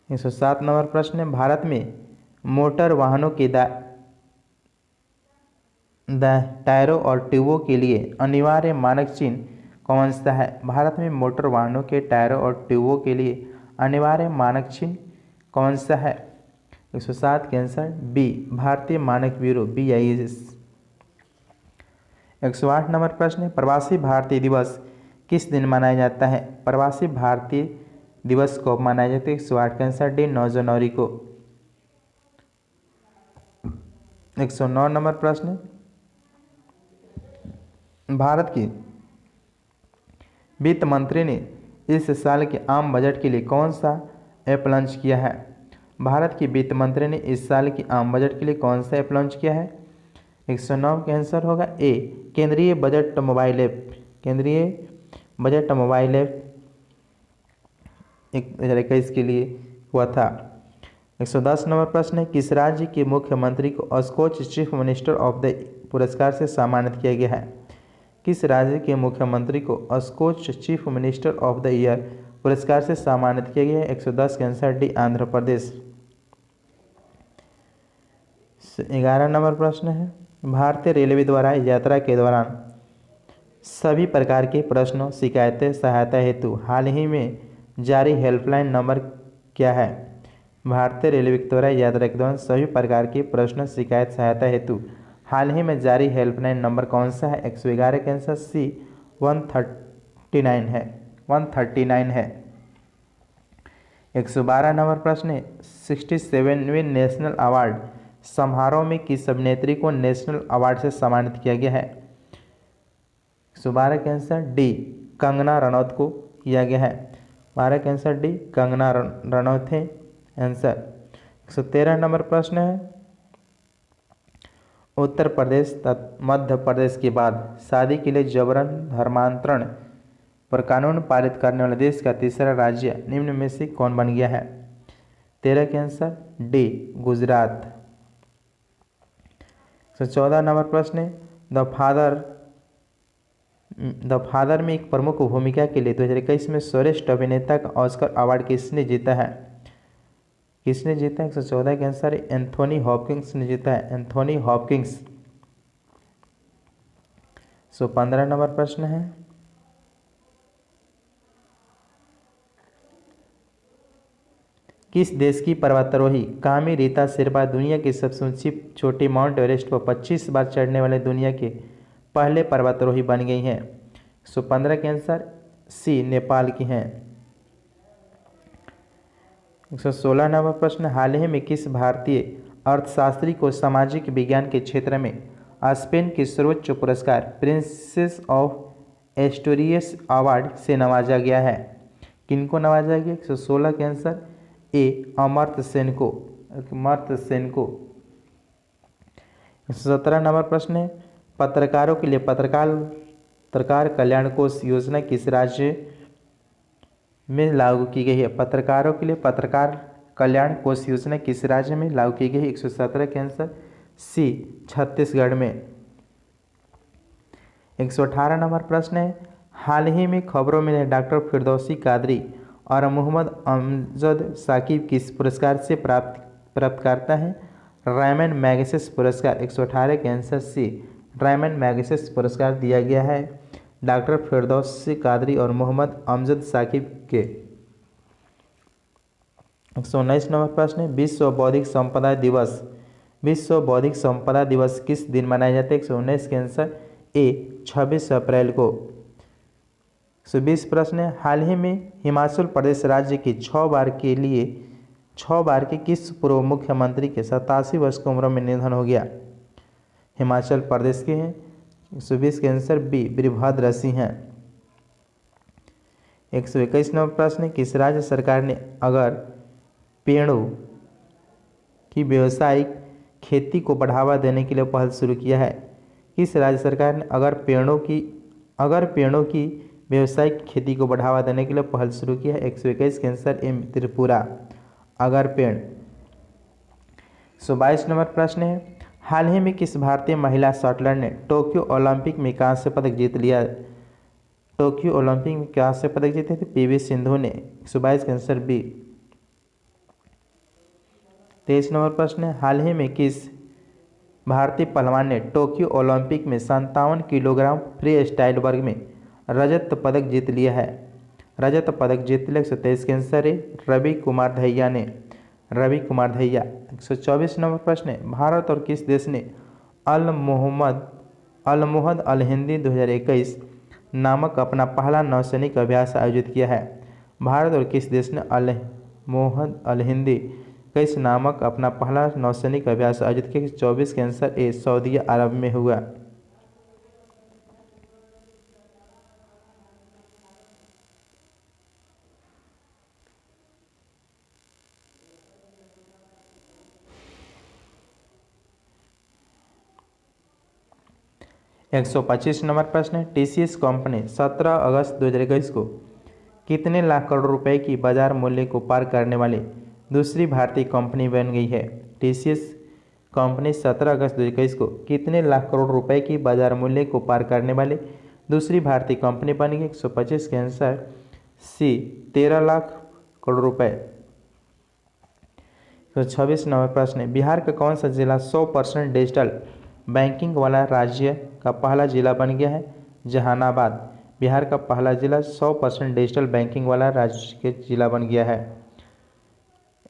107 नंबर प्रश्न है, भारत में मोटर वाहनों के टायरों और ट्यूबों के लिए अनिवार्य मानक चिन्ह कौन सा है? भारत में मोटर वाहनों के टायरों और ट्यूबों के लिए अनिवार्य मानक चिन्ह कौन सा है? 107 के आंसर बी, भारतीय मानक ब्यूरो BIS। 108 नंबर प्रश्न है, प्रवासी भारतीय दिवस किस दिन मनाया जाता है? प्रवासी भारतीय दिवस को मनाया जाता है? 108 का आंसर डी, 9 जनवरी को। 109 नंबर प्रश्न है, भारत की वित्त मंत्री ने इस साल के आम बजट के लिए कौन सा ऐप लॉन्च किया है? भारत की वित्त मंत्री ने इस साल के आम बजट के लिए कौन सा ऐप लॉन्च किया है? 109 का आंसर होगा ए, केंद्रीय बजट मोबाइल ऐप। केंद्रीय बजट मोबाइल ऐप 2021 के लिए हुआ था। 110 नंबर प्रश्न है, किस राज्य के मुख्यमंत्री को Skoch chief minister of the पुरस्कार से सम्मानित किया गया है? किस राज्य के मुख्यमंत्री को Skoch chief minister of the year पुरस्कार से सम्मानित किया गया है? 110 के answer D, Andhra Pradesh. 11 number प्रश्न है, भारतीय रेलवे द्वारा यात्रा के दौरान सभी प्रकार के प्रश्नों, शिकायतें, सहायता हेतु हाल ही में जारी हेल्पलाइन नंबर क्या है? भारतीय रेलवे द्वारा यात्रा के दौरान सभी प्रकार के प्रश्नों, शिकायत, सहायता हेतु हाल ही में जारी हेल्पलाइन नंबर कौन सा है? 111 के आंसर सी, 139 है। 139 है। 112 नंबर प्रश्न है, 67वें नेशनल अवार्ड समारोह में किस अभिनेत्री को नेशनल अवार्ड से सम्मानित किया गया है? 112 के आंसर डी, कंगना रनौत को किया गया है। 12 का आंसर डी कंगना रनौत है आंसर। 113 नंबर प्रश्न है, उत्तर प्रदेश तथा मध्य प्रदेश के बाद शादी के लिए जबरन धर्मांतरण पर कानून पारित करने वाले देश का तीसरा राज्य निम्न में से कौन बन गया है? 13 के आंसर डी गुजरात। 114 नंबर प्रश्न है, द फादर में एक प्रमुख भूमिका के लिए 2021 में श्रेष्ठ अभिनेता का ऑस्कर अवार्ड किसने जीता है? किसने जीता है? 114 के आंसर एंथोनी हॉपकिंस ने जीता है, एंथोनी हॉपकिंस। 115 नंबर प्रश्न है, किस देश की पर्वतारोही कामी रीता शेरपा दुनिया की सबसे ऊंची चोटी माउंट एवरेस्ट पर 25 बार चढ़ने वाले दुनिया के पहले पर्वतारोही बन गई हैं? 115 के आंसर सी नेपाल की हैं। 116 नंबर प्रश्न, हाल ही में किस भारतीय अर्थशास्त्री को सामाजिक विज्ञान के क्षेत्र में स्पेन के सर्वोच्च पुरस्कार प्रिंसेस ऑफ एस्टोरियस अवार्ड से नवाजा गया है? किनको नवाजा गया? 116 के आंसर ए अमर्त्य सेन को, अमर्त्य सेन को। 117 नंबर प्रश्न है, पत्रकारों के लिए पत्रकार कल्याण कोष योजना किस राज्य में लागू की गई है? पत्रकारों के लिए पत्रकार कल्याण कोष योजना किस राज्य में लागू की गई है? 117 के आंसर सी छत्तीसगढ़ में। 118 नंबर प्रश्न है, हाल ही में खबरों में डॉक्टर फिरदौसी कादरी और मोहम्मद अमजद साकिब किस पुरस्कार से प्राप्त करता है? रायमन मैगसेस पुरस्कार। 118 के आंसर सी रायमन मैगसेस पुरस्कार दिया गया है डॉक्टर फिरदौसी कादरी और मोहम्मद अमजद साकिब के। 119 नंबर प्रश्न है, विश्व बौद्धिक संपदा दिवस, विश्व बौद्धिक संपदा दिवस किस दिन मनाया जाता है? 119 के आंसर ए 26 अप्रैल को। 120 प्रश्न है, हाल ही में हिमाचल प्रदेश राज्य की 6 बार के किस पूर्व मुख्यमंत्री के 87 वर्ष की उम्र में निधन हो गया? हिमाचल प्रदेश के हैं। 120 के आंसर बी वीरभद्र सिंह हैं। 121 नंबर प्रश्न है, किस राज्य सरकार ने अगर पेड़ों की व्यावसायिक खेती को बढ़ावा देने के लिए पहल शुरू किया है? किस राज्य सरकार ने अगर पेड़ों की व्यावसायिक खेती को बढ़ावा देने के लिए पहल शुरू किया है? 121 के आंसर एम त्रिपुरा अगर पेड़। 122 नंबर प्रश्न है, हाल ही में किस भारतीय महिला शटलर ने टोक्यो ओलंपिक में कांस्य पदक जीत लिया? टोक्यो ओलंपिक में कांस्य पदक जीते थे पीवी सिंधु ने। 122 का आंसर बी। 23 नंबर प्रश्न है, हाल ही में किस भारतीय पहलवान ने टोक्यो ओलंपिक में 57 किलोग्राम फ्री स्टाइल वर्ग में रजत पदक जीत लिया है? रजत पदक जीत लिया। 123 के आंसर है रवि कुमार दहिया ने, रवि कुमार दहिया। 124 नंबर प्रश्न है, भारत और किस देश ने अल मोहद अल हिंदी 2021 नामक अपना पहला नौसैनिक अभ्यास आयोजित किया है? भारत और किस देश ने अल मोहद अल हिंदी 21 नामक अपना पहला नौसैनिक अभ्यास आयोजित किया? 24 के आंसर ए सऊदी अरब में हुआ। 125 नंबर प्रश्न है, टीसीएस कंपनी 17 अगस्त 2021 को कितने लाख करोड़ रुपए की बाजार मूल्य को पार करने वाली दूसरी भारतीय कंपनी बन गई है? टीसीएस कंपनी 17 अगस्त 2021 को कितने लाख करोड़ रुपए की बाजार मूल्य को पार करने वाली दूसरी भारतीय कंपनी बन गई? 125 के आंसर सी 13 लाख करोड़ रुपए। 126 नंबर प्रश्न है, बिहार का कौन सा जिला 100% डिजिटल बैंकिंग वाला राज्य का पहला जिला बन गया है? जहानाबाद बिहार का पहला जिला 100% डिजिटल बैंकिंग वाला राज्य के जिला बन गया है।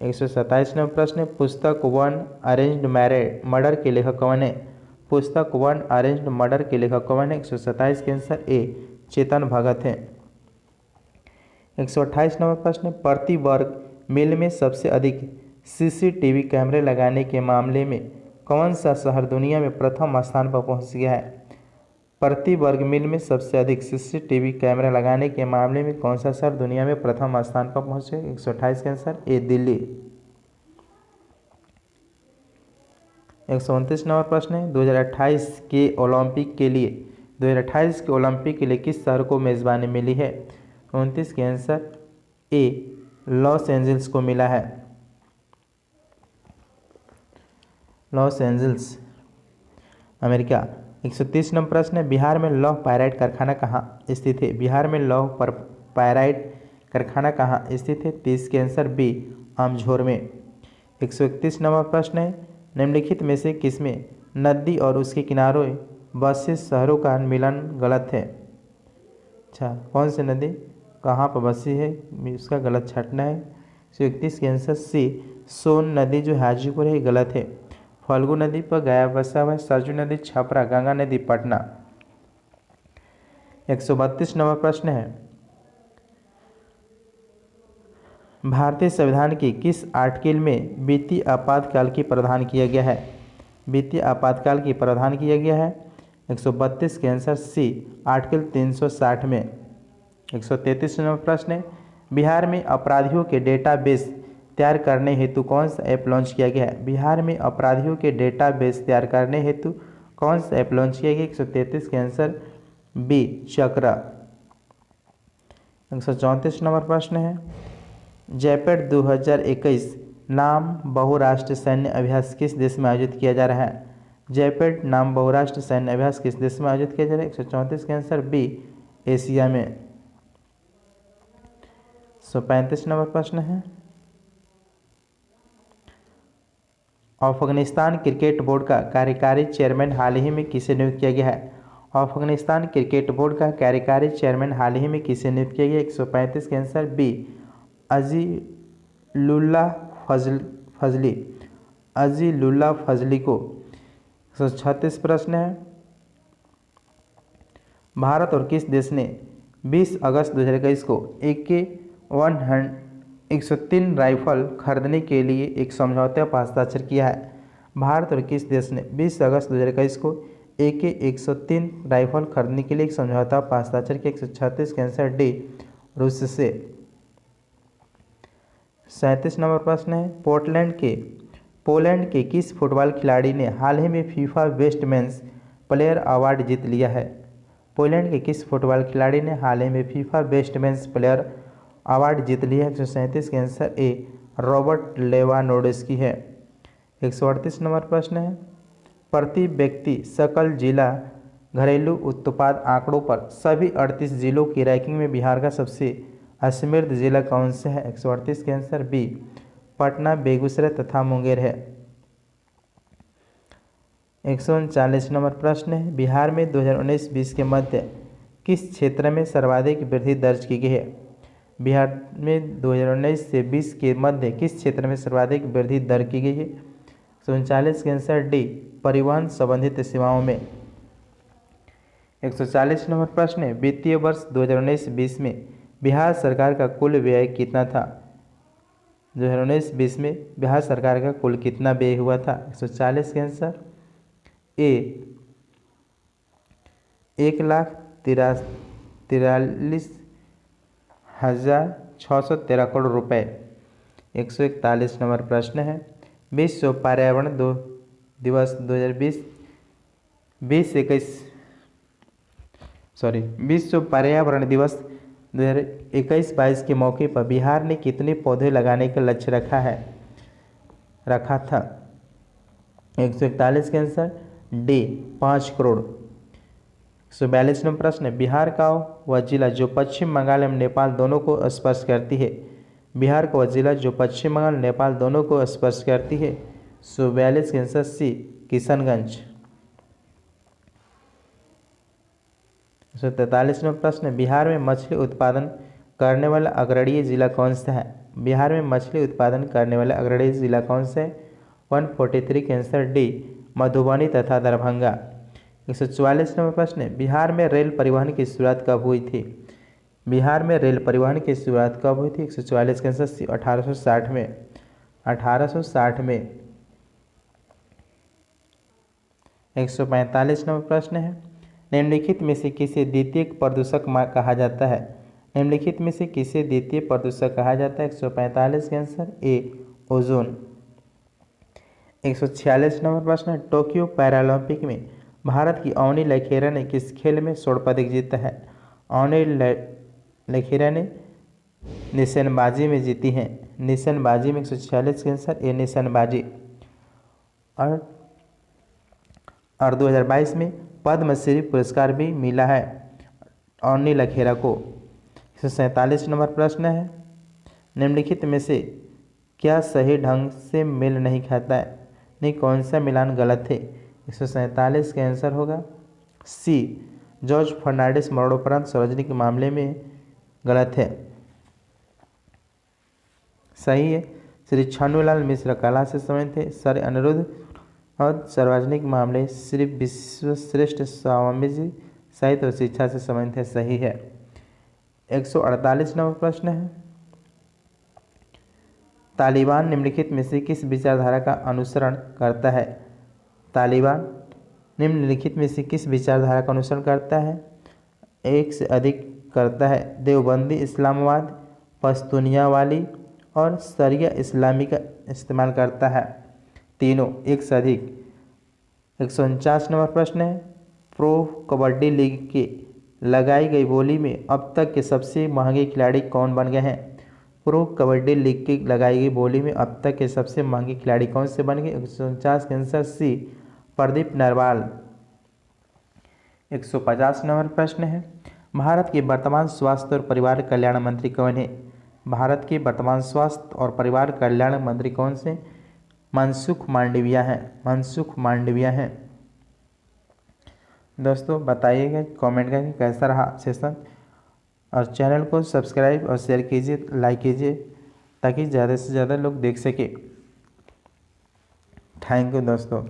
127 नंबर प्रश्न है, पुस्तक वन अरेंज्ड मर्डर के लेखक कौन है? पुस्तक वन अरेंज्ड मर्डर के लेखक कौन है? 127 के आंसर ए चेतन भगत है। 128 नंबर प्रश्न है, प्रति वर्ग मील में सबसे अधिक सीसीटीवी कैमरे लगाने के मामले में कौन सा शहर दुनिया में प्रथम स्थान पर पहुंच गया है? प्रति वर्ग मील में सबसे अधिक सीसीटीवी कैमरा लगाने के मामले में कौन सा शहर दुनिया में प्रथम स्थान पर पहुंचे? 128 के आंसर ए दिल्ली। 129 नंबर प्रश्न है 2028 के ओलंपिक के लिए किस शहर को मेजबानी मिली है? 29 के आंसर ए लॉस एंजल्स को मिला है। Los Angeles America. 130 नंबर प्रश्न है बिहार में लौह पायराइट कारखाना कहाँ स्थित है? बिहार में लौह पायराइट कारखाना कहाँ स्थित है? 30 के आंसर बी अमझोर में। 131 नंबर प्रश्न है निम्नलिखित में से किसमें नदी और उसके किनारों बसे शहरों का मिलन गलत है? अच्छा, कौन सी नदी कहाँ पर बसी है उसका गलत छाटना है। 131 के आंसर सी सोन नदी जो हाजीपुर है गलत है। फल्गु नदी पर गया बसा हुआ है। सरजू नदी छपरा, गंगा नदी पटना। 132 नंबर प्रश्न है भारतीय संविधान की किस आर्टिकल में वित्तीय आपातकाल की प्रावधान किया गया है? वित्तीय आपातकाल की प्रावधान किया गया है 132 के आंसर सी आर्टिकल 360 में। 133 नंबर प्रश्न है बिहार में अपराधियों के डेटाबेस तैयार करने हेतु कौन सा ऐप लॉन्च किया गया है? बिहार में अपराधियों के डेटाबेस तैयार करने हेतु कौन सा ऐप लॉन्च किया गया? 133 के आंसर बी चक्रा। 134 नंबर प्रश्न है जैपेड 2021 नाम बहुराष्ट्रीय सैन्य अभ्यास किस देश में आयोजित किया जा रहा है? जैपेड नाम बहुराष्ट्रीय सैन्य अभ्यास किस देश में आयोजित किया जा रहा है? 134 के आंसर बी एशिया में। 135 नंबर प्रश्न है अफगानिस्तान क्रिकेट बोर्ड का कार्यकारी चेयरमैन हाल ही में किसे नियुक्त किया गया है? अफगानिस्तान क्रिकेट बोर्ड का कार्यकारी चेयरमैन हाल ही में किसे नियुक्त किया गया? 135 के आंसर बी अजीलुल्लाह फजली को। 136 प्रश्न है भारत और किस देश ने 20 अगस्त 2021 को AK-103 राइफल खरीदने के लिए एक समझौते पर हस्ताक्षर किया है? भारत और किस देश ने 20 अगस्त 2021 को AK-103 राइफल खरीदने के लिए एक समझौता पर हस्ताक्षर किया? 136 के आंसर डी रूस से। 37 नंबर प्रश्न है पोलैंड के किस फुटबॉल खिलाड़ी ने हाल ही में FIFA best men's player award जीत लिया है? पोलैंड के किस फुटबॉल खिलाड़ी ने हाल ही में FIFA best men's player award जीत लिया है? 137 के आंसर ए रॉबर्ट लेवानडोव्स्की है। 138 नंबर प्रश्न है प्रति व्यक्ति सकल जिला घरेलू उत्पाद आंकड़ों पर सभी 38 जिलों की रैंकिंग में बिहार का सबसे समृद्ध जिला कौन सा है? 138 के आंसर बी पटना, बेगूसराय तथा मुंगेर है। 139 नंबर प्रश्न है बिहार में 2019-20 के मध्य किस क्षेत्र में सर्वाधिक वृद्धि दर्ज की गई है? बिहार में 2019 से 20 के मध्य किस क्षेत्र में सर्वाधिक वृद्धि दर की गई है? 139 के आंसर डी परिवहन संबंधित सेवाओं में। 140 नंबर प्रश्न है वित्तीय वर्ष 2019-20 में बिहार सरकार का कुल व्यय कितना था? 2019-20 में बिहार सरकार का कुल कितना व्यय हुआ था? 140 के आंसर ए 1,43,613 करोड़ रुपए। 141 नंबर प्रश्न है विश्व पर्यावरण दिवस 2020-21 विश्व पर्यावरण दिवस 2021-22 के मौके पर बिहार ने कितने पौधे लगाने का लक्ष्य रखा था? 141 के आंसर डी 5 करोड़। 142 नंबर प्रश्न है बिहार का वह जिला जो पश्चिम बंगाल एवं नेपाल दोनों को स्पर्श करती है? बिहार का वह जिला जो पश्चिम बंगाल नेपाल दोनों को स्पर्श करती है? 142 के आंसर सी किशनगंज। 143 नंबर प्रश्न है बिहार में मछली उत्पादन करने वाला अग्रणीय जिला कौन सा है? बिहार में मछली उत्पादन करने वाला अग्रणीय जिला कौन सा है? 143 के आंसर डी मधुबनी तथा दरभंगा। 144 नंबर प्रश्न है बिहार में रेल परिवहन की शुरुआत कब हुई थी? बिहार में रेल परिवहन की शुरुआत कब हुई थी? 144 के आंसर सी 1860 में। 1860 में। 145 नंबर प्रश्न है निम्नलिखित में से किसे द्वितीय प्रदूषक कहा जाता है? निम्नलिखित में से किसे द्वितीय प्रदूषक कहा जाता है? 145 का आंसर ए ओजोन। 146 नंबर प्रश्न है, टोक्यो पैरालंपिक में भारत की अवनी लखेरा ने किस खेल में स्वर्ण पदक जीता है? अवनी लखेरा ने निशानेबाजी में जीती हैं। निशानेबाजी में 146 के आंसर ए निशानेबाजी। और 2022 में पद्मश्री पुरस्कार भी मिला है अवनी लखेरा को। 147 नंबर प्रश्न है, निम्नलिखित में से क्या सही ढंग से मेल नहीं खाता है? नहीं, कौन सा मिलान गलत है? 147 का आंसर होगा सी, जॉर्ज फर्नांडिस मरणोपरांत सार्वजनिक मामले में गलत है। सही है, श्री छन्नूलाल मिश्र कला से संबंधित थे। सर अनिरुद्ध और सार्वजनिक मामले श्री विश्वश्रेष्ठ स्वामी जी साहित्य और शिक्षा से संबंधित है। सही है। 148 नंबर प्रश्न है, तालिबान निम्नलिखित में से किस विचारधारा का अनुसरण करता है? तालिबान निम्नलिखित में से किस विचारधारा का अनुसरण करता है? एक से अधिक करता है। देवबंदी इस्लामवाद, पश्तूनियावाली और शरिया इस्लामी का इस्तेमाल करता है। तीनों एक से अधिक। 149 नंबर प्रश्न है, प्रो कबड्डी लीग के लगाई गई बोली में अब तक के सबसे महंगे खिलाड़ी कौन बन गए हैं? प्रो कबड्डी लीग की लगाई गई बोली में अब तक के सबसे महंगे खिलाड़ी कौन से बन गए? 149 का answer C, Pradeep Narwal. 150 number प्रश्न है, भारत के वर्तमान स्वास्थ्य और परिवार कल्याण मंत्री कौन है? भारत के वर्तमान स्वास्थ्य और परिवार कल्याण मंत्री कौन से? मनसुख मांडविया हैं। मनसुख मांडविया हैं। दोस्तों बताइएगा कमेंट करके कैसा रहा सेशन, और चैनल को सब्सक्राइब और शेयर कीजिए, लाइक कीजिए, ताकि ज़्यादा से ज़्यादा लोग देख सके। थैंक यू दोस्तों।